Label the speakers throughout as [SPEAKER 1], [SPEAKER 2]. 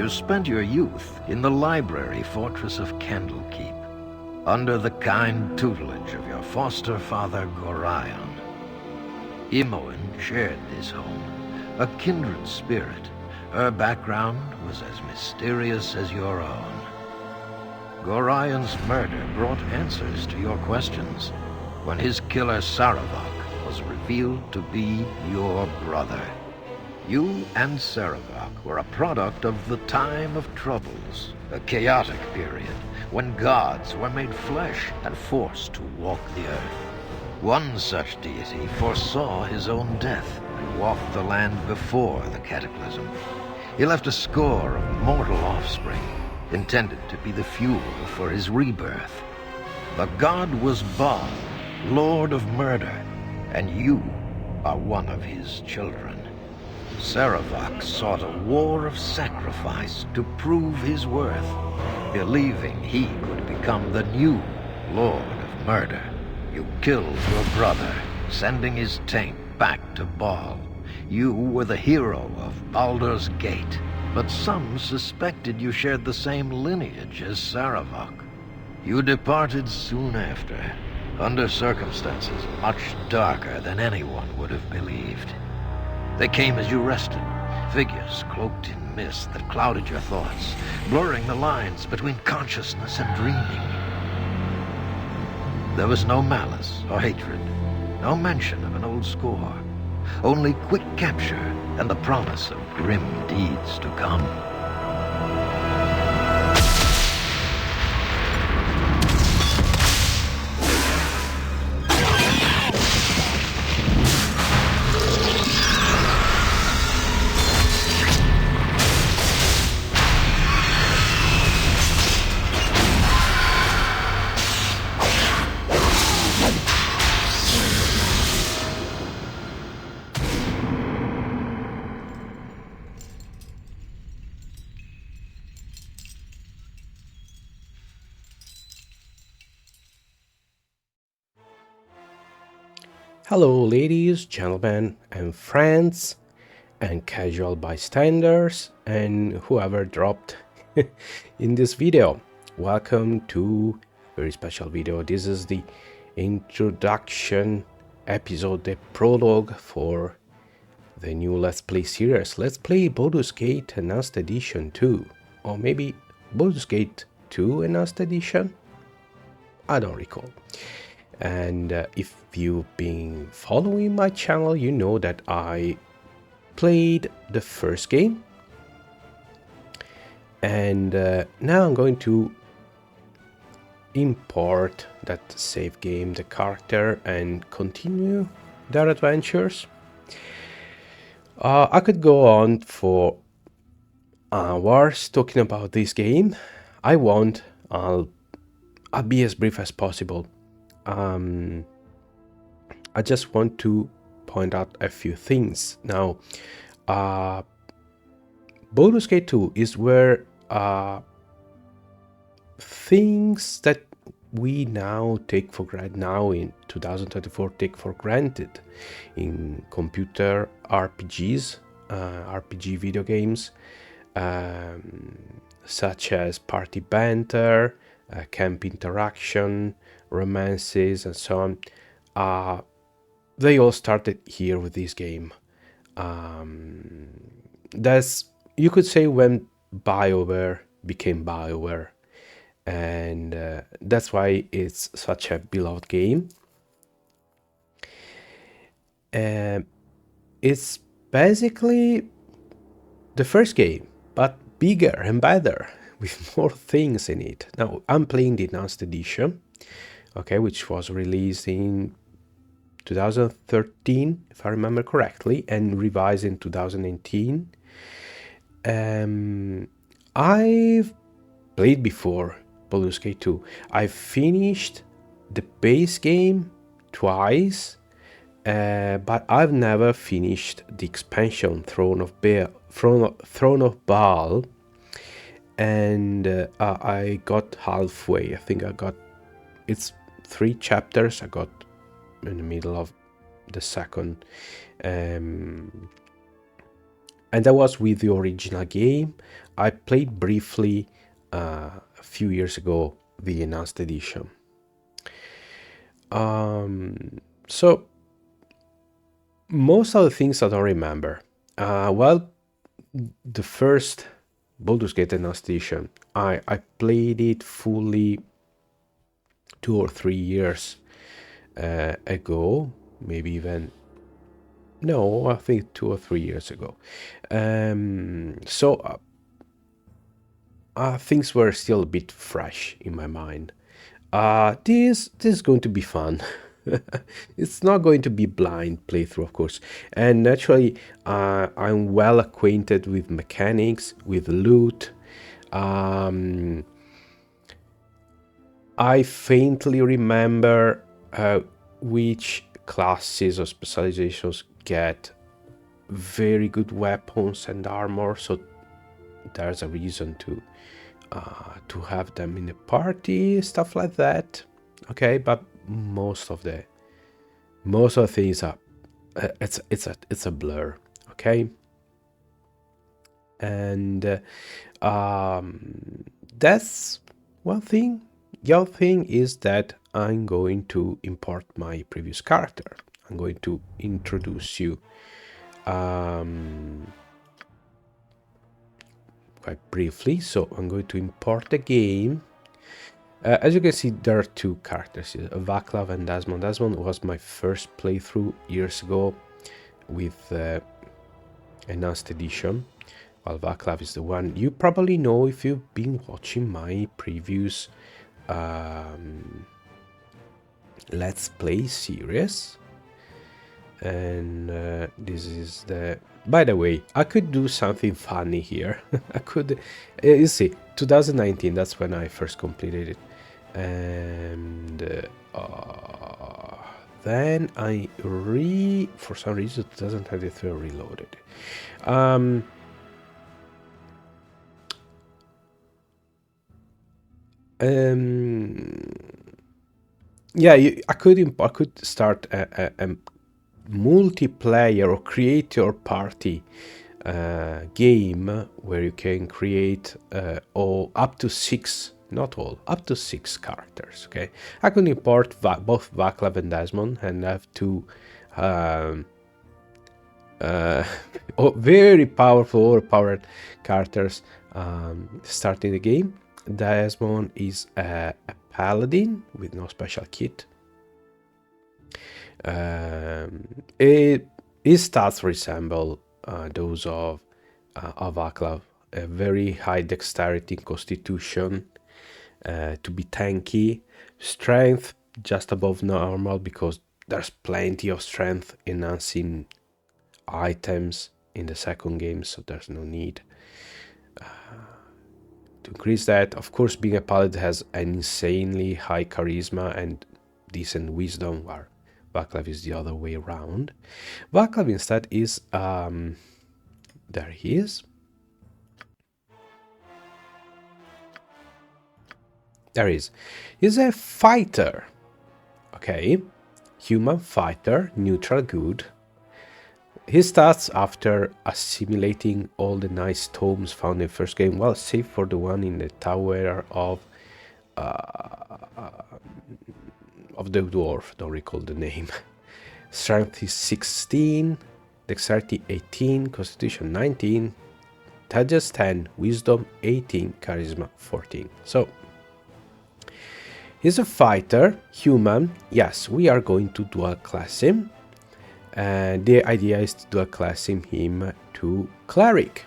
[SPEAKER 1] You spent your youth in the library fortress of Candlekeep, under the kind tutelage of your foster father Gorion. Imoen shared this home, a kindred spirit. Her background was as mysterious as your own. Gorion's murder brought answers to your questions when his killer Saravok was revealed to be your brother. You and Saravok were a product of the time of troubles, a chaotic period when gods were made flesh and forced to walk the earth. One such deity foresaw his own death and walked the land before the cataclysm. He left a score of mortal offspring, intended to be the fuel for his rebirth. The god was Bhaal, Lord of Murder, and you are one of his children. Saravok sought a war of sacrifice to prove his worth, believing he could become the new Lord of Murder. You killed your brother, sending his taint back to Bhaal. You were the hero of Baldur's Gate, but some suspected you shared the same lineage as Saravok. You departed soon after, under circumstances much darker than anyone would have believed. They came as you rested, figures cloaked in mist that clouded your thoughts, blurring the lines between consciousness and dreaming. There was no malice or hatred, no mention of an old score, only quick capture and the promise of grim deeds to come.
[SPEAKER 2] Hello ladies, gentlemen, and friends, and casual bystanders, and whoever dropped in this video. Welcome to a very special video. This is the introduction episode, the prologue for the new Let's Play series. Let's Play Baldur's Gate Enhanced Edition 2, or maybe Baldur's Gate 2 Enhanced Edition? I don't recall. And if you've been following my channel, you know that I played the first game, and now I'm going to import that save game, the character, and continue their adventures. I could go on for hours talking about this game. I won't. I'll be as brief as possible. I just want to point out a few things. Now, Baldur's Gate 2 is where things that we now take for granted, now in 2024 take for granted in computer RPGs, RPG video games, such as party banter, camp interaction, romances, and so on. They all started here with this game. That's, you could say, when BioWare became BioWare, and that's why it's such a beloved game. It's basically the first game, but bigger and better, with more things in it. Now, I'm playing the Enhanced Edition, okay, which was released in 2013, if I remember correctly, and revised in 2018. I've played before Baldur's Gate 2. I finished the base game twice, but I've never finished the expansion Throne of Bhaal, and I got halfway. I think I got, it's 3 chapters. I got in the middle of the second, and and that was with the original game. I played briefly a few years ago the enhanced edition. So most of the things I don't remember. Well, the first Baldur's Gate enhanced edition, I played it fully 2 or 3 years ago, maybe even, no, I think 2 or 3 years ago. So things were still a bit fresh in my mind. This is going to be fun. It's not going to be blind playthrough, of course. And naturally, I'm well acquainted with mechanics, with loot. I faintly remember which classes or specializations get very good weapons and armor, so there's a reason to have them in a party, stuff like that. Okay, but most of the things are it's a blur. Okay, and that's one thing. The other thing is that I'm going to import my previous character. I'm going to introduce you quite briefly. So I'm going to import the game. As you can see, there are two characters, Vaclav and Desmond. Desmond was my first playthrough years ago with enhanced edition, while Vaclav is the one you probably know if you've been watching my previous Let's Play series. And this is the... By the way, I could do something funny here. I could... you see, 2019, that's when I first completed it. And then I for some reason 2023 reloaded. Yeah, I could start a multiplayer or create your party game where you can create up to 6, not all, up to 6 characters. Okay, I could import both Vaclav and Desmond and have two very powerful, overpowered characters starting the game. Desmond is a paladin with no special kit. His stats resemble those of Vaclav. A very high dexterity and constitution to be tanky. Strength just above normal because there's plenty of strength enhancing items in the second game, so there's no need to increase that. Of course, being a paladin has an insanely high charisma and decent wisdom, where Vaclav is the other way around. Vaclav instead is there he is. There he is. He's a fighter. Okay, human fighter, neutral good. His stats after assimilating all the nice tomes found in the first game, well, save for the one in the Tower of the Dwarf, don't recall the name. Strength is 16, Dexterity 18, Constitution 19, Intelligence 10, Wisdom 18, Charisma 14. So, he's a fighter, human. Yes, we are going to dual class him. And the idea is to dual class him to Cleric.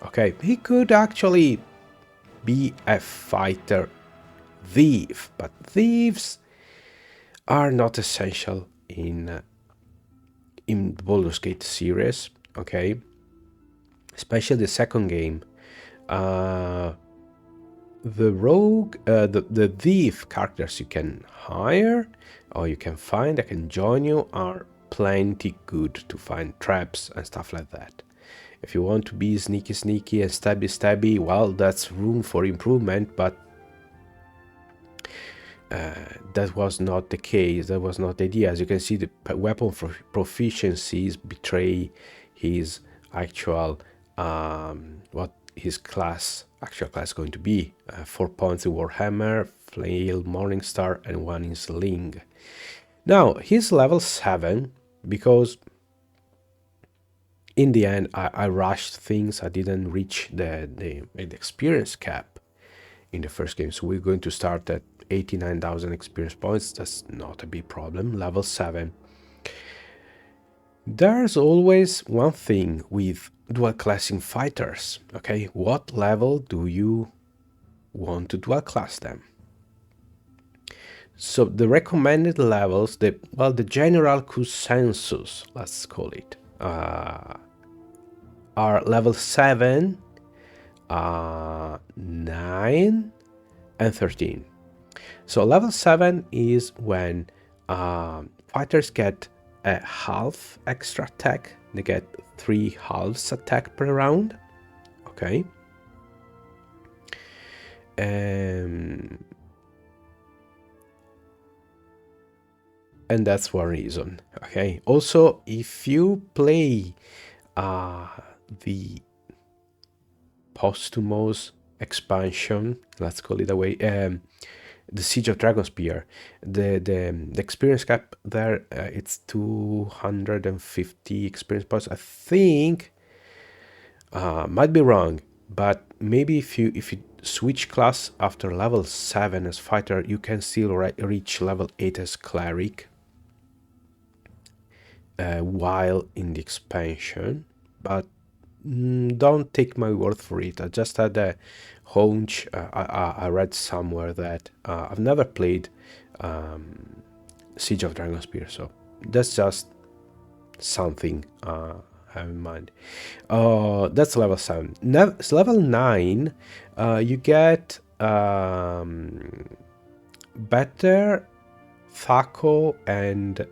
[SPEAKER 2] Okay, he could actually be a fighter thief, but thieves are not essential in Baldur's Gate series. Okay, especially the second game. The rogue, the thief characters you can hire or you can find that can join you are plenty good to find traps and stuff like that. If you want to be sneaky and stabby, well, that's room for improvement, but that was not the case. That was not the idea. As you can see, the weapon proficiencies betray his actual what his actual class is going to be. 4 points in Warhammer, Flail, Morningstar, and 1 in Sling. Now he's level 7 because in the end I rushed things. I didn't reach the experience cap in the first game, so we're going to start at 89,000 experience points. That's not a big problem. Level 7. There's always one thing with dual classing fighters. Okay, what level do you want to dual class them? So the recommended levels, the general consensus, let's call it, are level 7, 9, and 13. So level 7 is when fighters get a half extra attack. They get 3 halves attack per round. Okay. And that's one reason. Okay. Also, if you play the posthumous expansion, let's call it that way, the Siege of Dragonspear, the experience cap there, it's 250 experience points. I think, might be wrong, but maybe if you switch class after level 7 as fighter, you can still reach level 8 as cleric while in the expansion. But don't take my word for it. I just had a hunch. I read somewhere that I've never played Siege of Dragonspear, so that's just something I have in mind. That's level 7. Level 9, you get better Thaco and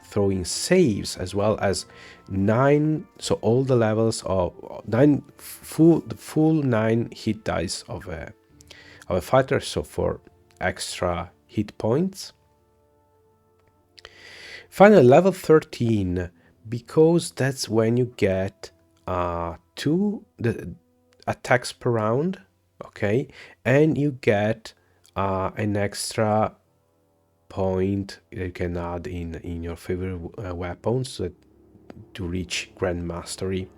[SPEAKER 2] throwing saves, as well as 9, so all the levels of 9 full 9 hit dice of a fighter, so for extra hit points. Finally, level 13, because that's when you get 2 attacks per round, okay, and you get an extra point you can add in your favorite weapons to reach Grand Mastery.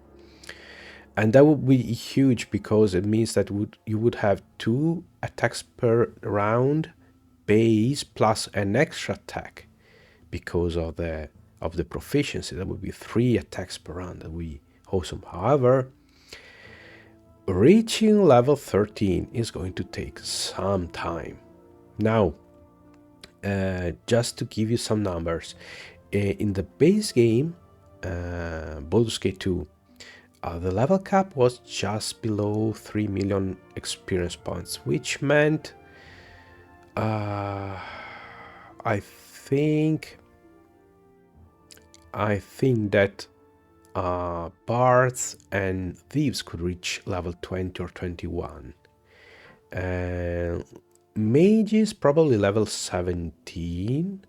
[SPEAKER 2] And that would be huge, because it means that you would have 2 attacks per round base plus an extra attack because of the proficiency. That would be 3 attacks per round. That would be awesome. However, reaching level 13 is going to take some time. Now, just to give you some numbers, in the base game, Baldur's Gate 2, the level cap was just below 3 million experience points, which meant I think that bards and thieves could reach level 20 or 21. Mages probably level 17,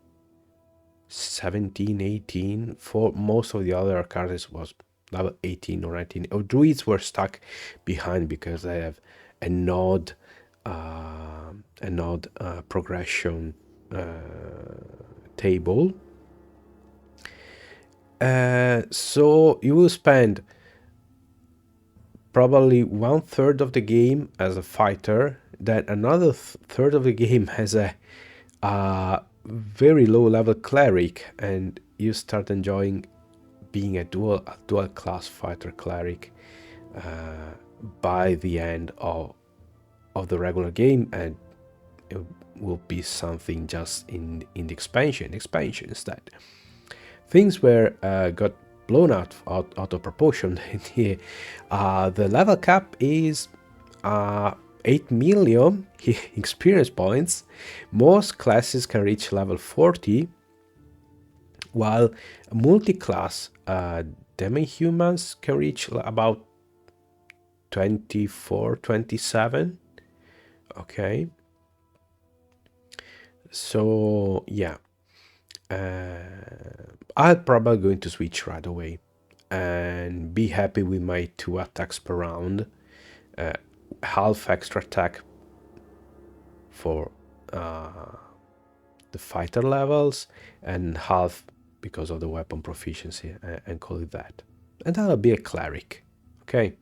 [SPEAKER 2] 18. For most of the other cards was level 18 or 19. Or druids were stuck behind because they have a node progression table. So you will spend probably 1/3 of the game as a fighter, then another third of the game as a very low level cleric, and you start enjoying being a dual class fighter cleric by the end of the regular game, and it will be something just in the expansion instead. Things were got blown out of proportion. The level cap is 8 million experience points. Most classes can reach level 40, while multi-class demi-humans can reach about 24, 27. Okay. So yeah, I'm probably going to switch right away. and be happy with my 2 attacks per round, half extra attack for the fighter levels and half because of the weapon proficiency, and call it that. And that'll be a cleric. Okay,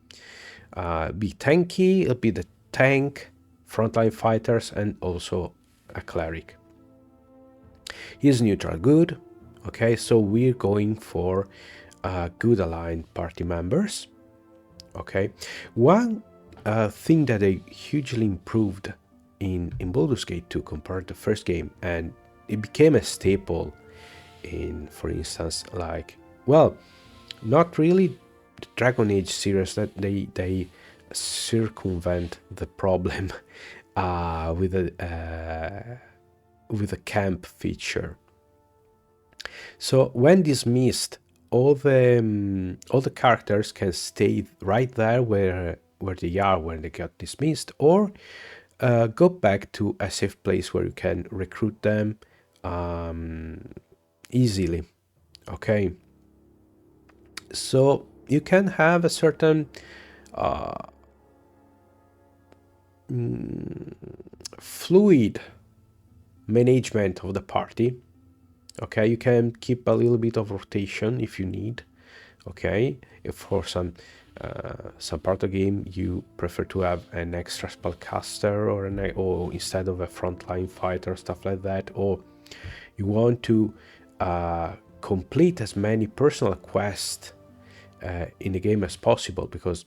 [SPEAKER 2] be tanky, it'll be the tank, frontline fighters, and also a cleric. He's neutral good. Okay, so we're going for good aligned party members. Okay, one thing that they hugely improved in Baldur's Gate 2 compared to the first game, and it became a staple in, for instance, like, well, not really the Dragon Age series, that they circumvent the problem with a camp feature. So when dismissed, all the characters can stay right there where they are when they got dismissed, or go back to a safe place where you can recruit them easily. Okay, so you can have a certain fluid management of the party. Okay, you can keep a little bit of rotation if you need. Okay, if for some part of the game you prefer to have an extra spellcaster or instead of a frontline fighter, stuff like that, or you want to complete as many personal quests in the game as possible, because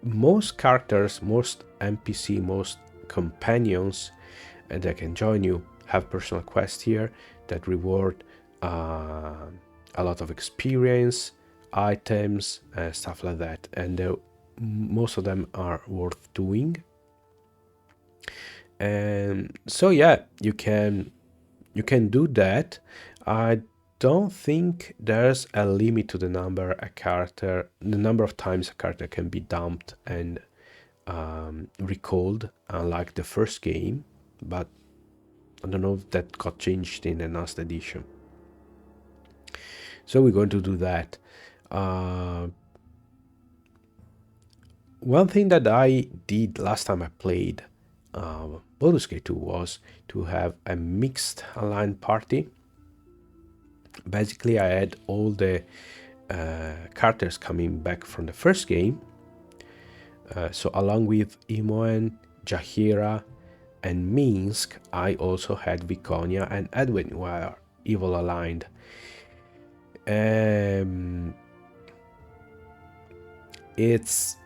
[SPEAKER 2] most characters, most NPC, most companions that can join you have personal quests here that reward a lot of experience, items, stuff like that, and most of them are worth doing. And so yeah, you can do that. I don't think there's a limit to the number of times a character can be dumped and recalled, unlike the first game, but I don't know if that got changed in the last edition. So we're going to do that. One thing that I did last time I played Baldur's Gate 2 was to have a mixed aligned party. Basically, I had all the characters coming back from the first game. So along with Imoen, Jaheira, and Minsk, I also had Viconia and Edwin, who are evil aligned. It's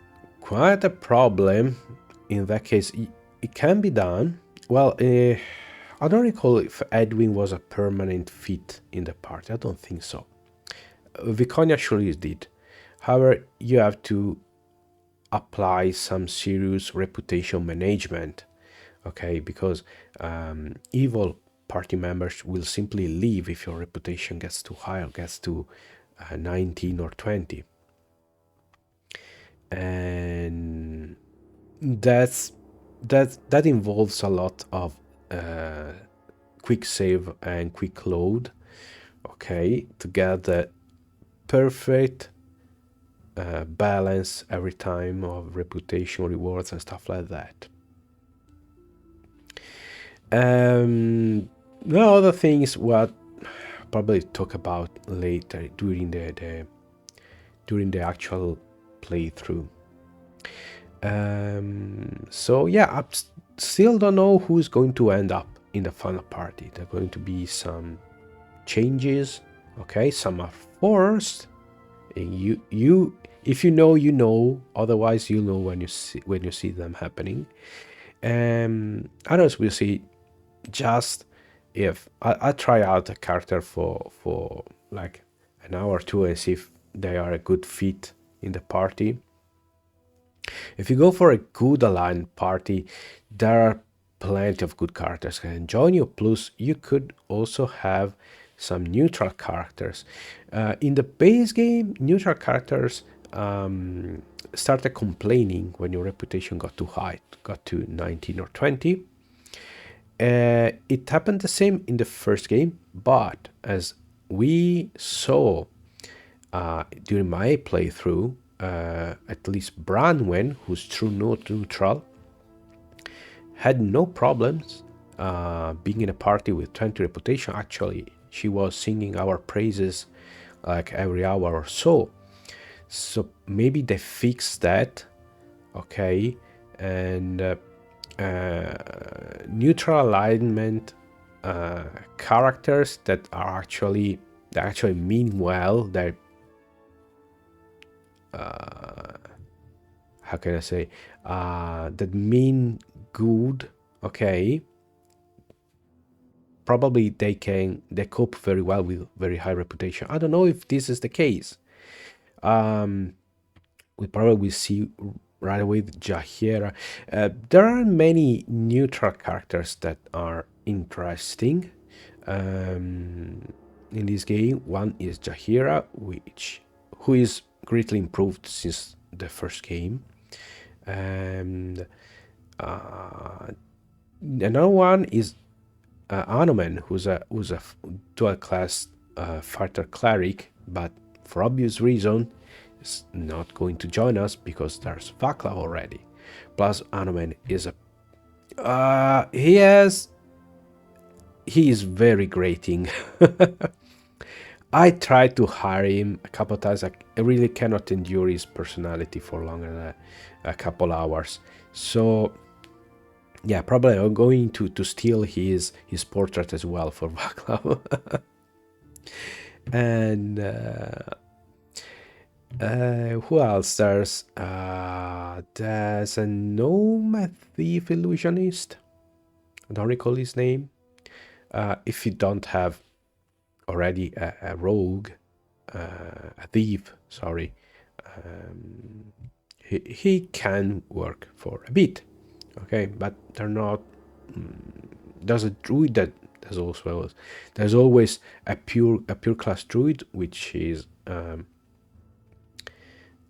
[SPEAKER 2] quite a problem. In that case, it can be done. Well, I don't recall if Edwin was a permanent fit in the party. I don't think so. Viconia surely did. However, you have to apply some serious reputation management. Okay, because evil party members will simply leave if your reputation gets too high or gets to 19 or 20. And that involves a lot of quick save and quick load, okay, to get the perfect balance every time of reputation rewards and stuff like that. The other things what probably talk about later during the actual playthrough. So yeah, I still don't know who's going to end up in the final party. There are going to be some changes. Okay, some are forced. And you if you know, you know. Otherwise, you'll know when you see them happening. Others will see. Just if I try out a character for like an hour or two and see if they are a good fit in the party. If you go for a good aligned party, there are plenty of good characters that can join you. Plus, you could also have some neutral characters. In the base game, neutral characters started complaining when your reputation got too high, got to 19 or 20. It happened the same in the first game, but as we saw during my playthrough, at least Branwen, who's true neutral, had no problems being in a party with 20 reputation. Actually, she was singing our praises like every hour or so. So maybe they fixed that, okay, and neutral alignment characters that actually mean well. They how can I say that mean good, okay. Probably they cope very well with very high reputation. I don't know if this is the case. We probably will see right away with Jaheira. There are many neutral characters that are interesting in this game. One is Jaheira, who is greatly improved since the first game, and another one is Anomen, who's a dual class fighter cleric, but for obvious reason is not going to join us because there's Vaclav already. Plus Anomen is a he is very grating. I tried to hire him a couple times. I really cannot endure his personality for longer than a couple hours. So yeah, probably I'm going to steal his portrait as well for Vaclav. And who else? There's a gnome thief illusionist. I don't recall his name. If you don't have already a rogue, a thief, sorry, he can work for a bit, okay, but they're not. There's a druid that there's always a pure class druid, which is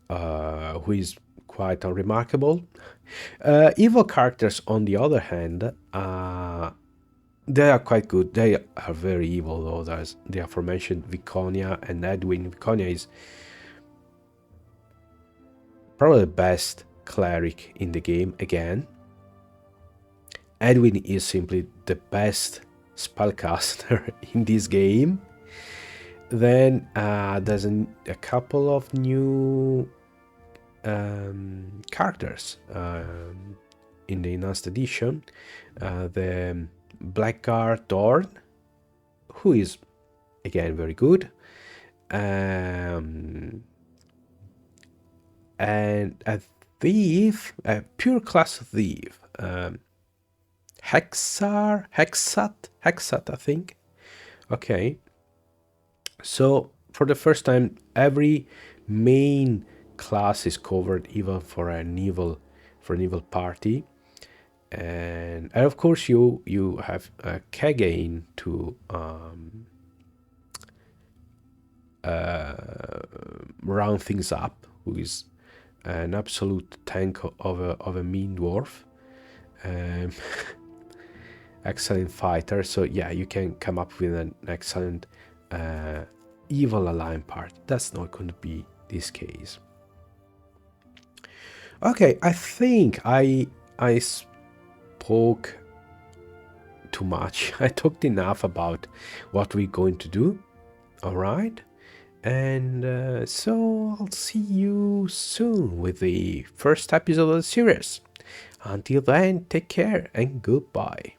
[SPEAKER 2] who is quite unremarkable. Evil characters, on the other hand, they are quite good. They are very evil, though. There's the aforementioned Viconia and Edwin. Viconia is probably the best cleric in the game again. Edwin is simply the best spellcaster in this game. Then there's a couple of new characters in the enhanced edition. The Blackguard Dorn, who is again very good, and a thief, a pure class thief, Hexat, I think. Okay, so for the first time, every main class is covered, even for an evil party. And of course you have Kagain to round things up, who is an absolute tank of a mean dwarf. Excellent fighter. So yeah, you can come up with an excellent evil aligned part. That's not going to be this case. Okay, I think I spoke too much. I talked enough about what we're going to do. All right, and so I'll see you soon with the first episode of the series. Until then, take care and goodbye.